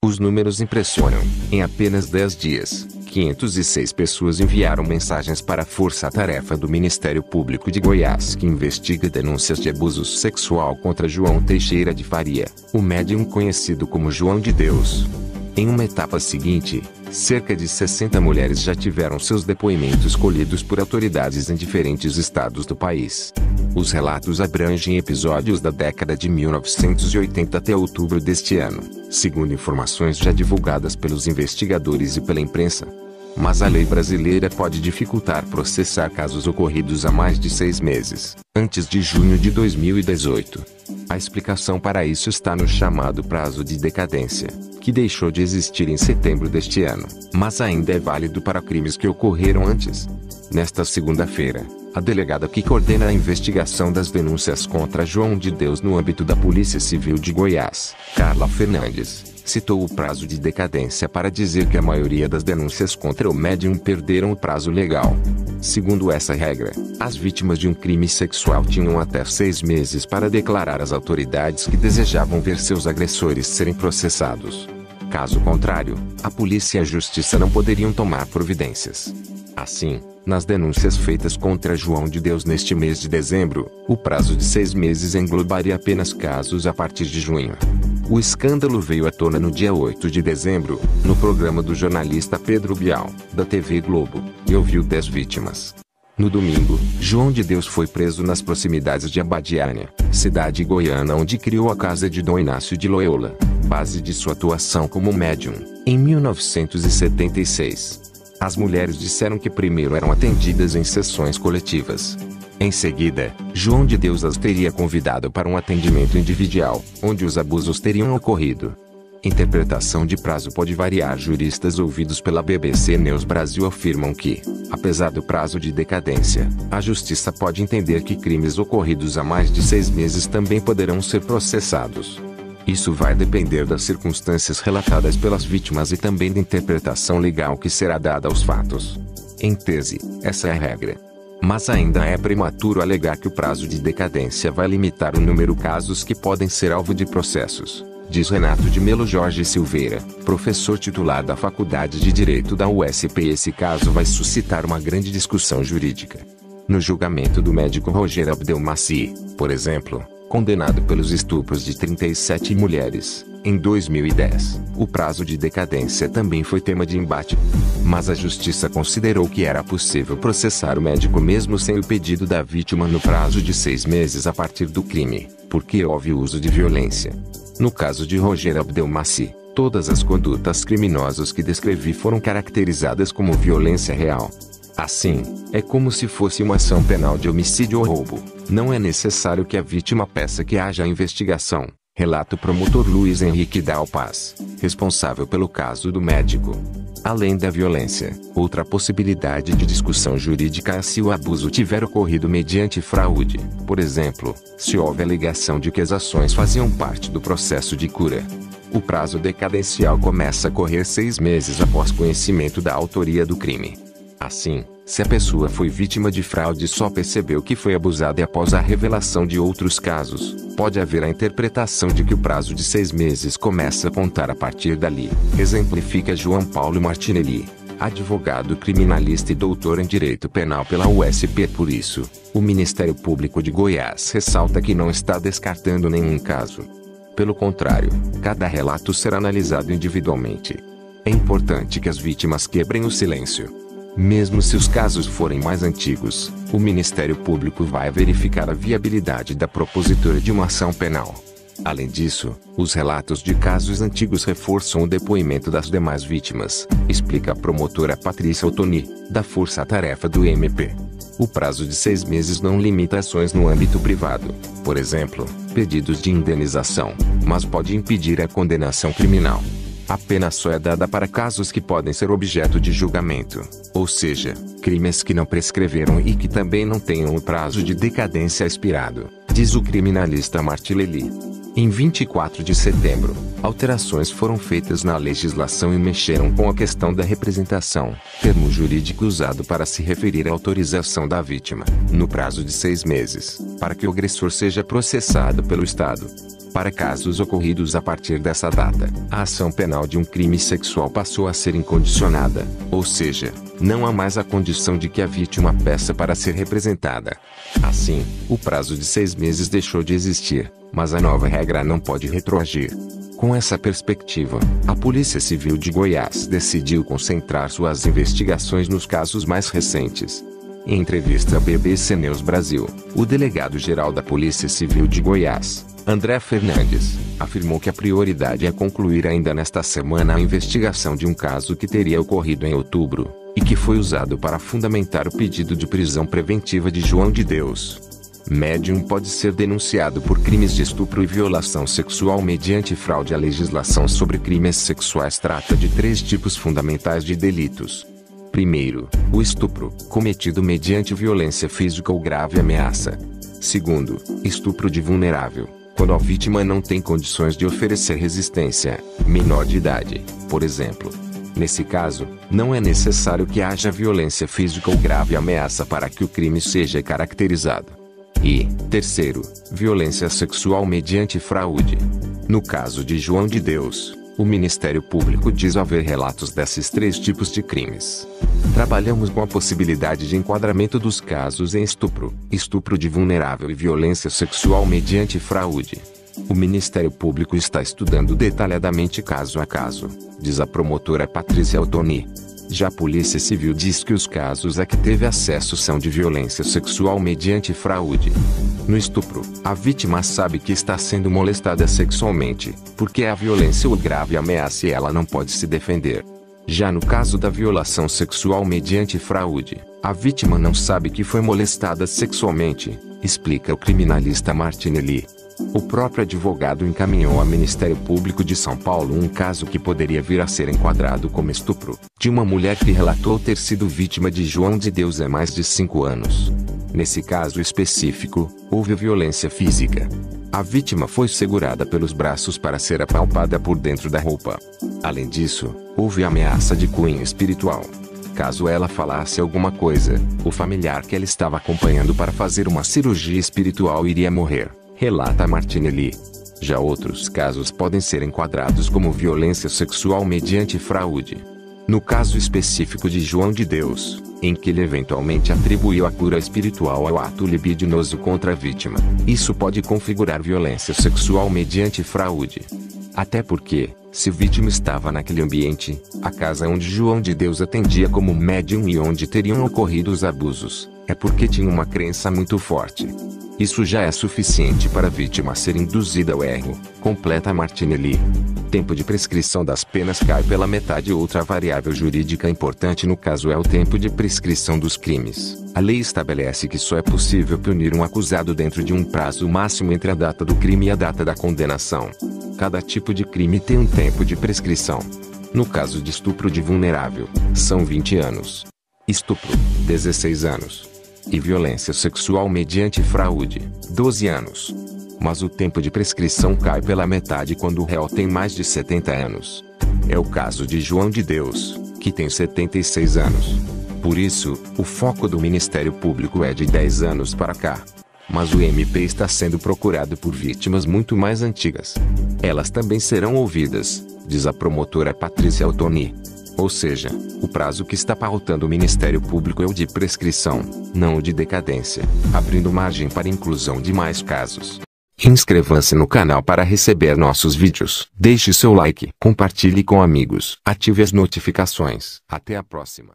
Os números impressionam. Em apenas 10 dias, 506 pessoas enviaram mensagens para a Força-Tarefa do Ministério Público de Goiás, que investiga denúncias de abuso sexual contra João Teixeira de Faria, o médium conhecido como João de Deus. Em uma etapa seguinte, cerca de 60 mulheres já tiveram seus depoimentos colhidos por autoridades em diferentes estados do país. Os relatos abrangem episódios da década de 1980 até outubro deste ano, segundo informações já divulgadas pelos investigadores e pela imprensa. Mas a lei brasileira pode dificultar processar casos ocorridos há mais de 6 meses, antes de junho de 2018. A explicação para isso está no chamado prazo de decadência, que deixou de existir em setembro deste ano, mas ainda é válido para crimes que ocorreram antes. Nesta segunda-feira, a delegada que coordena a investigação das denúncias contra João de Deus no âmbito da Polícia Civil de Goiás, Carla Fernandes, citou o prazo de decadência para dizer que a maioria das denúncias contra o médium perderam o prazo legal. Segundo essa regra, as vítimas de um crime sexual tinham até 6 meses para declarar às autoridades que desejavam ver seus agressores serem processados. Caso contrário, a polícia e a justiça não poderiam tomar providências. Assim, nas denúncias feitas contra João de Deus neste mês de dezembro, o prazo de 6 meses englobaria apenas casos a partir de junho. O escândalo veio à tona no dia 8 de dezembro, no programa do jornalista Pedro Bial, da TV Globo, e ouviu 10 vítimas. No domingo, João de Deus foi preso nas proximidades de Abadiânia, cidade goiana onde criou a casa de Dom Inácio de Loyola, base de sua atuação como médium, em 1976. As mulheres disseram que primeiro eram atendidas em sessões coletivas. Em seguida, João de Deus as teria convidado para um atendimento individual, onde os abusos teriam ocorrido. Interpretação de prazo pode variar. Juristas ouvidos pela BBC News Brasil afirmam que, apesar do prazo de decadência, a justiça pode entender que crimes ocorridos há mais de 6 meses também poderão ser processados. Isso vai depender das circunstâncias relatadas pelas vítimas e também da interpretação legal que será dada aos fatos. Em tese, essa é a regra. Mas ainda é prematuro alegar que o prazo de decadência vai limitar o número de casos que podem ser alvo de processos, diz Renato de Melo Jorge Silveira, professor titular da Faculdade de Direito da USP. Esse caso vai suscitar uma grande discussão jurídica. No julgamento do médico Roger Abdelmaci, por exemplo, condenado pelos estupros de 37 mulheres, em 2010, o prazo de decadência também foi tema de embate. Mas a justiça considerou que era possível processar o médico mesmo sem o pedido da vítima no prazo de 6 meses a partir do crime, porque houve uso de violência. No caso de Roger Abdelmaci, todas as condutas criminosas que descrevi foram caracterizadas como violência real. Assim, é como se fosse uma ação penal de homicídio ou roubo. Não é necessário que a vítima peça que haja investigação, relata o promotor Luiz Henrique Dalpaz, responsável pelo caso do médico. Além da violência, outra possibilidade de discussão jurídica é se o abuso tiver ocorrido mediante fraude, por exemplo, se houve alegação de que as ações faziam parte do processo de cura. O prazo decadencial começa a correr 6 meses após conhecimento da autoria do crime. Assim, se a pessoa foi vítima de fraude e só percebeu que foi abusada e após a revelação de outros casos, pode haver a interpretação de que o prazo de 6 meses começa a contar a partir dali, exemplifica João Paulo Martinelli, advogado criminalista e doutor em Direito Penal pela USP. Por isso, o Ministério Público de Goiás ressalta que não está descartando nenhum caso. Pelo contrário, cada relato será analisado individualmente. É importante que as vítimas quebrem o silêncio. Mesmo se os casos forem mais antigos, o Ministério Público vai verificar a viabilidade da propositura de uma ação penal. Além disso, os relatos de casos antigos reforçam o depoimento das demais vítimas, explica a promotora Patrícia Ottoni, da Força-Tarefa do MP. O prazo de 6 meses não limita ações no âmbito privado, por exemplo, pedidos de indenização, mas pode impedir a condenação criminal. A pena só é dada para casos que podem ser objeto de julgamento, ou seja, crimes que não prescreveram e que também não tenham o prazo de decadência expirado, diz o criminalista Martinelli. Em 24 de setembro, alterações foram feitas na legislação e mexeram com a questão da representação, termo jurídico usado para se referir à autorização da vítima, no prazo de 6 meses, para que o agressor seja processado pelo Estado. Para casos ocorridos a partir dessa data, a ação penal de um crime sexual passou a ser incondicionada, ou seja, não há mais a condição de que a vítima peça para ser representada. Assim, o prazo de 6 meses deixou de existir, mas a nova regra não pode retroagir. Com essa perspectiva, a Polícia Civil de Goiás decidiu concentrar suas investigações nos casos mais recentes. Em entrevista à BBC News Brasil, o delegado-geral da Polícia Civil de Goiás, André Fernandes, afirmou que a prioridade é concluir ainda nesta semana a investigação de um caso que teria ocorrido em outubro, e que foi usado para fundamentar o pedido de prisão preventiva de João de Deus. Médium pode ser denunciado por crimes de estupro e violação sexual mediante fraude à legislação sobre crimes sexuais. Trata de 3 tipos fundamentais de delitos. Primeiro, o estupro, cometido mediante violência física ou grave ameaça. Segundo, estupro de vulnerável, quando a vítima não tem condições de oferecer resistência, menor de idade, por exemplo. Nesse caso, não é necessário que haja violência física ou grave ameaça para que o crime seja caracterizado. E, terceiro, violência sexual mediante fraude. No caso de João de Deus, o Ministério Público diz haver relatos desses 3 tipos de crimes. Trabalhamos com a possibilidade de enquadramento dos casos em estupro, estupro de vulnerável e violência sexual mediante fraude. O Ministério Público está estudando detalhadamente caso a caso, diz a promotora Patrícia Altoni. Já a Polícia Civil diz que os casos a que teve acesso são de violência sexual mediante fraude. No estupro, a vítima sabe que está sendo molestada sexualmente, porque há violência ou grave ameaça e ela não pode se defender. Já no caso da violação sexual mediante fraude, a vítima não sabe que foi molestada sexualmente, explica o criminalista Martinelli. O próprio advogado encaminhou ao Ministério Público de São Paulo um caso que poderia vir a ser enquadrado como estupro, de uma mulher que relatou ter sido vítima de João de Deus há mais de 5 anos. Nesse caso específico, houve violência física. A vítima foi segurada pelos braços para ser apalpada por dentro da roupa. Além disso, houve ameaça de cunho espiritual. Caso ela falasse alguma coisa, o familiar que ela estava acompanhando para fazer uma cirurgia espiritual iria morrer, relata Martinelli. Já outros casos podem ser enquadrados como violência sexual mediante fraude. No caso específico de João de Deus, em que ele eventualmente atribuiu a cura espiritual ao ato libidinoso contra a vítima, isso pode configurar violência sexual mediante fraude. Até porque, se a vítima estava naquele ambiente, a casa onde João de Deus atendia como médium e onde teriam ocorrido os abusos, é porque tinha uma crença muito forte. Isso já é suficiente para a vítima ser induzida ao erro, completa Martinelli. Tempo de prescrição das penas cai pela metade. Outra variável jurídica importante no caso é o tempo de prescrição dos crimes. A lei estabelece que só é possível punir um acusado dentro de um prazo máximo entre a data do crime e a data da condenação. Cada tipo de crime tem um tempo de prescrição. No caso de estupro de vulnerável, são 20 anos. Estupro, 16 anos. E violência sexual mediante fraude, 12 anos. Mas o tempo de prescrição cai pela metade quando o réu tem mais de 70 anos. É o caso de João de Deus, que tem 76 anos. Por isso, o foco do Ministério Público é de 10 anos para cá. Mas o MP está sendo procurado por vítimas muito mais antigas. Elas também serão ouvidas, diz a promotora Patrícia Altoni. Ou seja, o prazo que está pautando o Ministério Público é o de prescrição, não o de decadência, abrindo margem para inclusão de mais casos. Inscreva-se no canal para receber nossos vídeos. Deixe seu like, compartilhe com amigos, ative as notificações. Até a próxima.